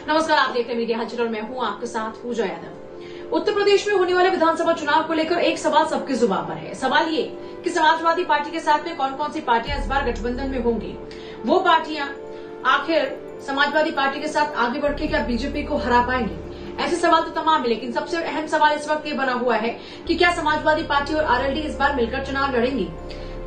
नमस्कार, आप देख रहे हैं मीडिया हलचल और मैं हूं आपके साथ पूजा यादव। उत्तर प्रदेश में होने वाले विधानसभा चुनाव को लेकर एक सवाल सबकी जुबान पर है। सवाल ये कि समाजवादी पार्टी के साथ में कौन कौन सी पार्टियां इस बार गठबंधन में होंगी। वो पार्टियां आखिर समाजवादी पार्टी के साथ आगे बढ़ के क्या बीजेपी को हरा पाएंगी। ऐसे सवाल तो तमाम है, लेकिन सबसे अहम सवाल इस वक्त ये बना हुआ है कि क्या समाजवादी पार्टी और आरएलडी इस बार मिलकर चुनाव लड़ेंगी।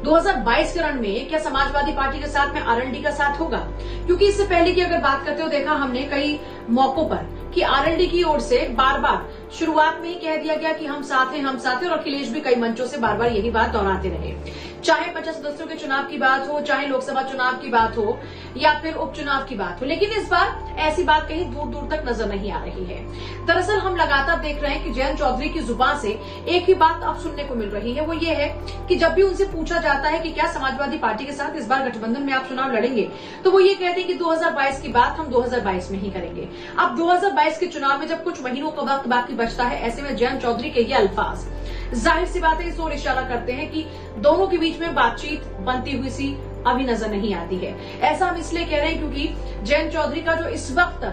2022 के रण में क्या समाजवादी पार्टी के साथ में आरएलडी का साथ होगा, क्योंकि इससे पहले की अगर बात करते हो देखा हमने कई मौकों पर कि आरएलडी की ओर से बार बार शुरुआत में ही कह दिया गया कि हम साथ हैं और अखिलेश भी कई मंचों से बार बार यही बात दोहराते रहे। चाहे 50 सदस्यों के चुनाव की बात हो, चाहे लोकसभा चुनाव की बात हो या फिर उपचुनाव की बात हो, लेकिन इस बार ऐसी बात कहीं दूर दूर तक नजर नहीं आ रही है। दरअसल हम लगातार देख रहे हैं कि जयंत चौधरी की जुबान से एक ही बात अब सुनने को मिल रही है, वो ये है कि जब भी उनसे पूछा जाता है कि क्या समाजवादी पार्टी के साथ इस बार गठबंधन में आप चुनाव लड़ेंगे, तो वो ये कहते हैं कि 2022 की बात हम 2022 में ही करेंगे। अब 2022 के चुनाव में जब कुछ महीनों का वक्त बाकी बचता है, ऐसे में जयंत चौधरी के ये अल्फाज जाहिर सी बात है इस ओर इशारा करते हैं कि दोनों के बीच में बातचीत बनती हुई सी अभी नजर नहीं आती है। ऐसा हम इसलिए कह रहे हैं क्योंकि जयंत चौधरी का जो इस वक्त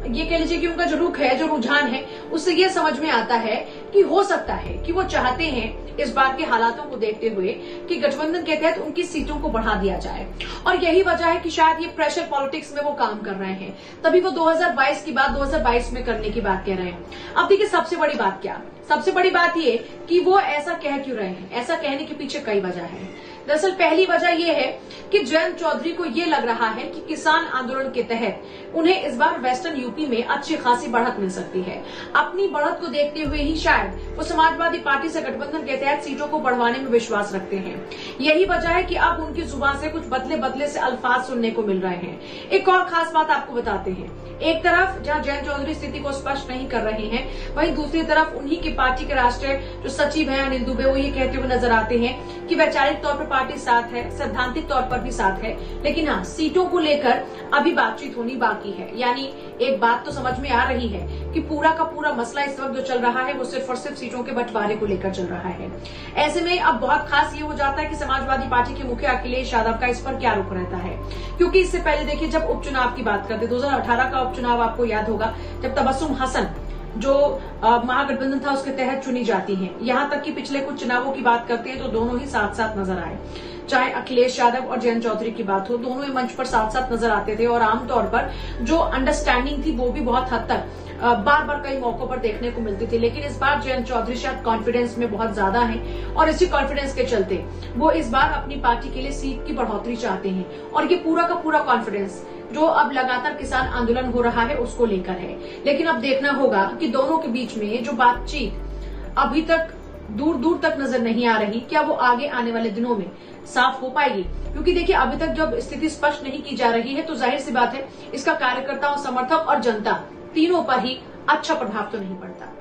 ये कह लीजिए कि उनका जो रुख है, जो रुझान है, उससे ये समझ में आता है कि हो सकता है कि वो चाहते हैं इस बार के हालातों को देखते हुए कि गठबंधन के तहत उनकी सीटों को बढ़ा दिया जाए, और यही वजह है कि शायद ये प्रेशर पॉलिटिक्स में वो काम कर रहे हैं। तभी वो 2022 की बात 2022 में करने की बात कह रहे हैं। अब देखिए सबसे बड़ी बात क्या, सबसे बड़ी बात ये कि वो ऐसा कह क्यों रहे हैं। ऐसा कहने के पीछे कई वजह है। दरअसल पहली वजह यह है कि जयंत चौधरी को यह लग रहा है कि किसान आंदोलन के तहत उन्हें इस बार वेस्टर्न यूपी में अच्छी खासी बढ़त मिल सकती है। अपनी बढ़त को देखते हुए ही शायद वो समाजवादी पार्टी से गठबंधन के तहत सीटों को बढ़वाने में विश्वास रखते हैं। यही वजह है कि अब उनकी जुबान से कुछ बदले बदले से अल्फाज सुनने को मिल रहे हैं। एक और खास बात आपको बताते हैं, एक तरफ जहां जयंत चौधरी स्थिति को स्पष्ट नहीं कर रहे हैं, वहीं दूसरी तरफ उन्हीं की पार्टी के राष्ट्रीय जो सचिव हैं अनिल दुबे, वो ये कहते हुए नजर आते हैं कि वैचारिक तौर पर पार्टी साथ है, सैद्धांतिक तौर पर भी साथ है, लेकिन हाँ सीटों को लेकर अभी बातचीत होनी बाकी है। यानी एक बात तो समझ में आ रही है कि पूरा का पूरा मसला इस वक्त जो चल रहा है वो सिर्फ और सिर्फ सीटों के बंटवारे को लेकर चल रहा है। ऐसे में अब बहुत खास ये हो जाता है कि समाजवादी पार्टी के मुखिया अखिलेश यादव का इस पर क्या रुख रहता है, क्योंकि इससे पहले देखिए जब उपचुनाव की बात करते 2018 का उपचुनाव आपको याद होगा, जब तबस्सुम हसन जो महागठबंधन था उसके तहत चुनी जाती हैं। यहां तक कि पिछले कुछ चुनावों की बात करते हैं तो दोनों ही साथ साथ नजर आए। चाहे अखिलेश यादव और जयंत चौधरी की बात हो, दोनों ही मंच पर साथ साथ नजर आते थे और आमतौर पर जो अंडरस्टैंडिंग थी वो भी बहुत हद तक बार बार कई मौकों पर देखने को मिलती थी। लेकिन इस बार जयंत चौधरी शायद कॉन्फिडेंस में बहुत ज्यादा है और इसी कॉन्फिडेंस के चलते वो इस बार अपनी पार्टी के लिए सीट की बढ़ोतरी चाहते हैं, और ये पूरा का पूरा कॉन्फिडेंस जो अब लगातार किसान आंदोलन हो रहा है उसको लेकर है। लेकिन अब देखना होगा कि दोनों के बीच में जो बातचीत अभी तक दूर दूर तक नजर नहीं आ रही, क्या वो आगे आने वाले दिनों में साफ हो पाएगी। क्योंकि देखिए अभी तक जब स्थिति स्पष्ट नहीं की जा रही है तो जाहिर सी बात है इसका कार्यकर्ताओं, समर्थक और जनता तीनों पर ही अच्छा प्रभाव तो नहीं पड़ता।